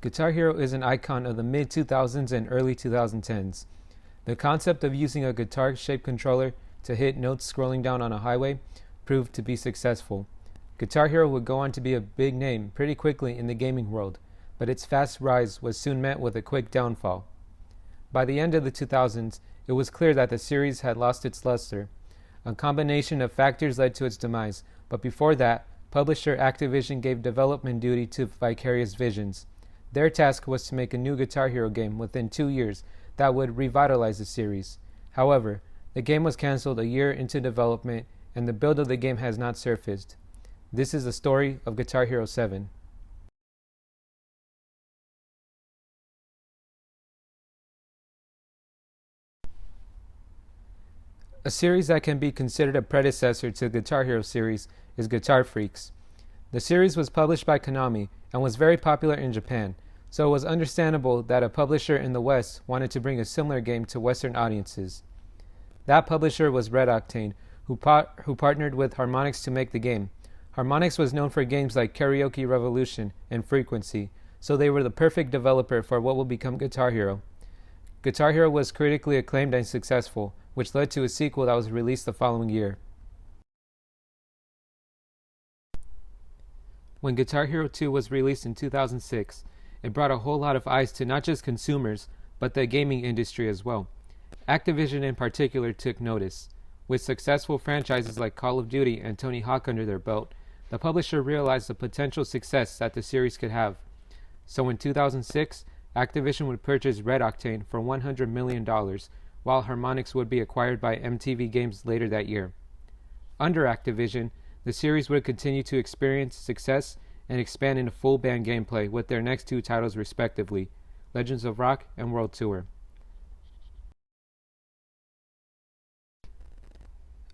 Guitar Hero is an icon of the mid-2000s and early 2010s. The concept of using a guitar-shaped controller to hit notes scrolling down on a highway proved to be successful. Guitar Hero would go on to be a big name pretty quickly in the gaming world, but its fast rise was soon met with a quick downfall. By the end of the 2000s, it was clear that the series had lost its luster. A combination of factors led to its demise, but before that, publisher Activision gave development duty to Vicarious Visions. Their task was to make a new Guitar Hero game within 2 years that would revitalize the series. However, the game was cancelled a year into development, and the build of the game has not surfaced. This is the story of Guitar Hero 7. A series that can be considered a predecessor to the Guitar Hero series is Guitar Freaks. The series was published by Konami and was very popular in Japan, so it was understandable that a publisher in the West wanted to bring a similar game to Western audiences. That publisher was Red Octane, who partnered with Harmonix to make the game. Harmonix was known for games like Karaoke Revolution and Frequency, so they were the perfect developer for what will become Guitar Hero. Guitar Hero was critically acclaimed and successful, which led to a sequel that was released the following year. When Guitar Hero 2 was released in 2006, it brought a whole lot of eyes to not just consumers, but the gaming industry as well. Activision in particular took notice. With successful franchises like Call of Duty and Tony Hawk under their belt, the publisher realized the potential success that the series could have. So in 2006, Activision would purchase Red Octane for $100 million, while Harmonix would be acquired by MTV Games later that year. Under Activision, the series would continue to experience success and expand into full band gameplay with their next two titles respectively, Legends of Rock and World Tour.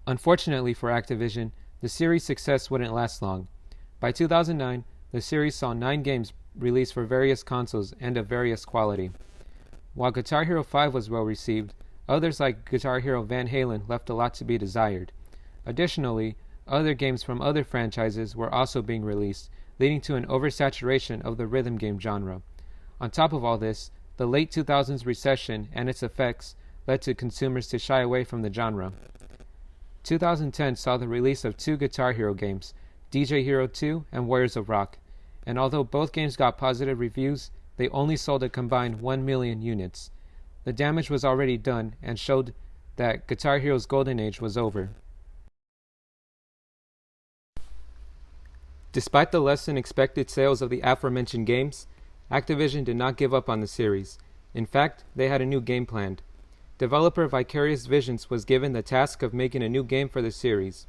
Unfortunately for Activision, the series' success wouldn't last long. By 2009, the series saw 9 games released for various consoles and of various quality. While Guitar Hero 5 was well received, others like Guitar Hero Van Halen left a lot to be desired. Additionally, other games from other franchises were also being released, leading to an oversaturation of the rhythm game genre. On top of all this, the late 2000s recession and its effects led to consumers to shy away from the genre. 2010 saw the release of 2 Guitar Hero games, DJ Hero 2 and Warriors of Rock, and although both games got positive reviews, they only sold a combined 1 million units. The damage was already done and showed that Guitar Hero's golden age was over. Despite the less than expected sales of the aforementioned games, Activision did not give up on the series. In fact, they had a new game planned. Developer Vicarious Visions was given the task of making a new game for the series.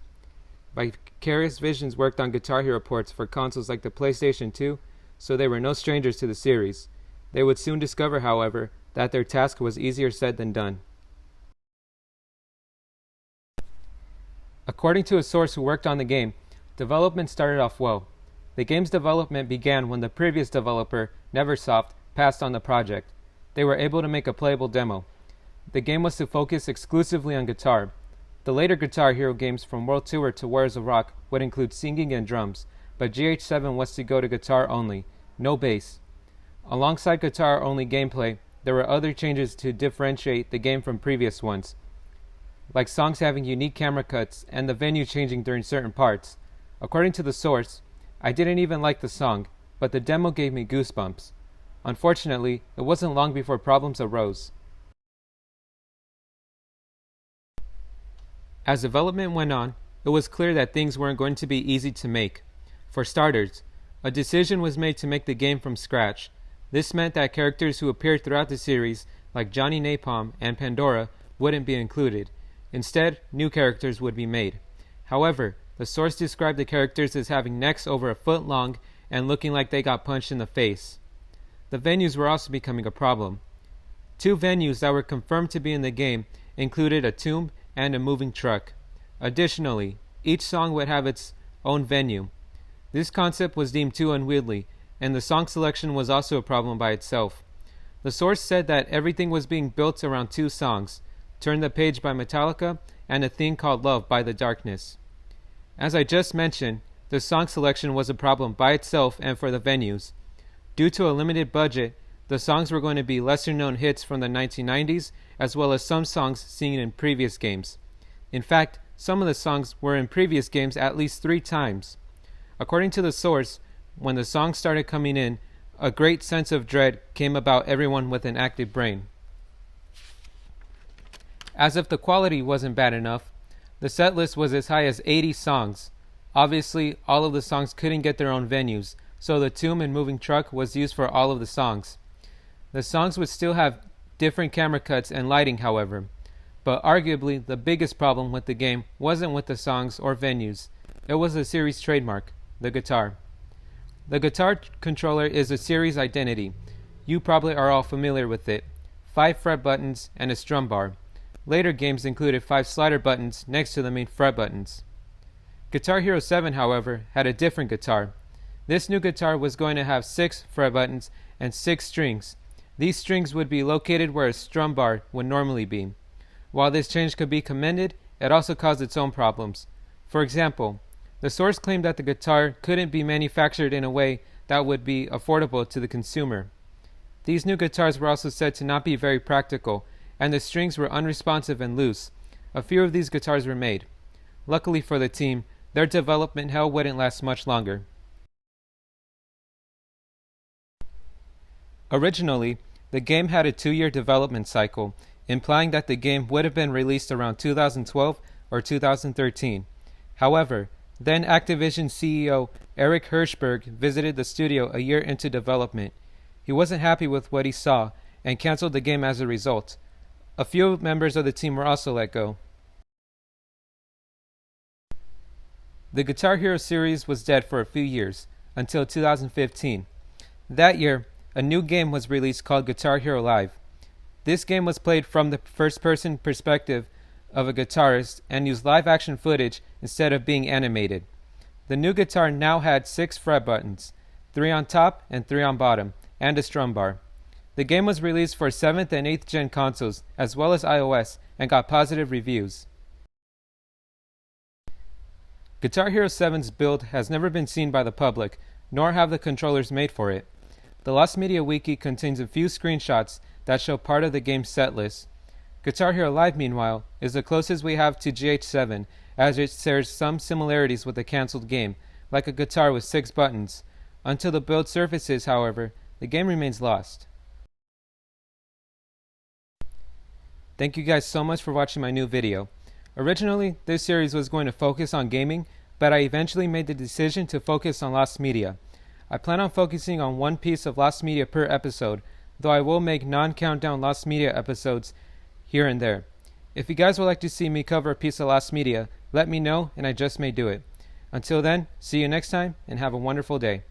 Vicarious Visions worked on Guitar Hero ports for consoles like the PlayStation 2, so they were no strangers to the series. They would soon discover, however, that their task was easier said than done. According to a source who worked on the game, development started off well. The game's development began when the previous developer, Neversoft, passed on the project. They were able to make a playable demo. The game was to focus exclusively on guitar. The later Guitar Hero games from World Tour to Warriors of Rock would include singing and drums, but GH7 was to go to guitar only, no bass. Alongside guitar-only gameplay, there were other changes to differentiate the game from previous ones, like songs having unique camera cuts and the venue changing during certain parts. According to the source, I didn't even like the song, but the demo gave me goosebumps. Unfortunately, it wasn't long before problems arose. As development went on, it was clear that things weren't going to be easy to make. For starters, a decision was made to make the game from scratch. This meant that characters who appeared throughout the series, like Johnny Napalm and Pandora, wouldn't be included. Instead, new characters would be made. However, the source described the characters as having necks over a foot long and looking like they got punched in the face. The venues were also becoming a problem. 2 venues that were confirmed to be in the game included a tomb and a moving truck. Additionally, each song would have its own venue. This concept was deemed too unwieldy, and the song selection was also a problem by itself. The source said that everything was being built around 2 songs, Turn the Page by Metallica and a thing called Love by The Darkness. As I just mentioned, the song selection was a problem by itself and for the venues. Due to a limited budget, the songs were going to be lesser known hits from the 1990s, as well as some songs seen in previous games. In fact, some of the songs were in previous games at least 3 times. According to the source, when the songs started coming in, a great sense of dread came about everyone with an active brain. As if the quality wasn't bad enough, the set list was as high as 80 songs. Obviously, all of the songs couldn't get their own venues, so the tomb and moving truck was used for all of the songs. The songs would still have different camera cuts and lighting, however. But arguably, the biggest problem with the game wasn't with the songs or venues. It was the series' trademark, the guitar. The guitar controller is a series identity. You probably are all familiar with it. 5 fret buttons and a strum bar. Later games included 5 slider buttons next to the main fret buttons. Guitar Hero 7, however, had a different guitar. This new guitar was going to have 6 fret buttons and 6 strings. These strings would be located where a strum bar would normally be. While this change could be commended, it also caused its own problems. For example, the source claimed that the guitar couldn't be manufactured in a way that would be affordable to the consumer. These new guitars were also said to not be very practical, and the strings were unresponsive and loose. A few of these guitars were made. Luckily for the team, their development hell wouldn't last much longer. Originally, the game had a 2-year development cycle, implying that the game would have been released around 2012 or 2013. However, then Activision CEO Eric Hirshberg visited the studio a year into development. He wasn't happy with what he saw and canceled the game as a result. A few members of the team were also let go. The Guitar Hero series was dead for a few years, until 2015. That year, a new game was released called Guitar Hero Live. This game was played from the first-person perspective of a guitarist and used live-action footage instead of being animated. The new guitar now had 6 fret buttons, 3 on top and 3 on bottom, and a strum bar. The game was released for 7th and 8th gen consoles, as well as iOS, and got positive reviews. Guitar Hero 7's build has never been seen by the public, nor have the controllers made for it. The Lost Media Wiki contains a few screenshots that show part of the game's set list. Guitar Hero Live, meanwhile, is the closest we have to GH7, as it shares some similarities with the cancelled game, like a guitar with 6 buttons. Until the build surfaces, however, the game remains lost. Thank you guys so much for watching my new video. Originally, this series was going to focus on gaming, but I eventually made the decision to focus on Lost Media. I plan on focusing on one piece of Lost Media per episode, though I will make non-countdown Lost Media episodes here and there. If you guys would like to see me cover a piece of Lost Media, let me know and I just may do it. Until then, see you next time and have a wonderful day.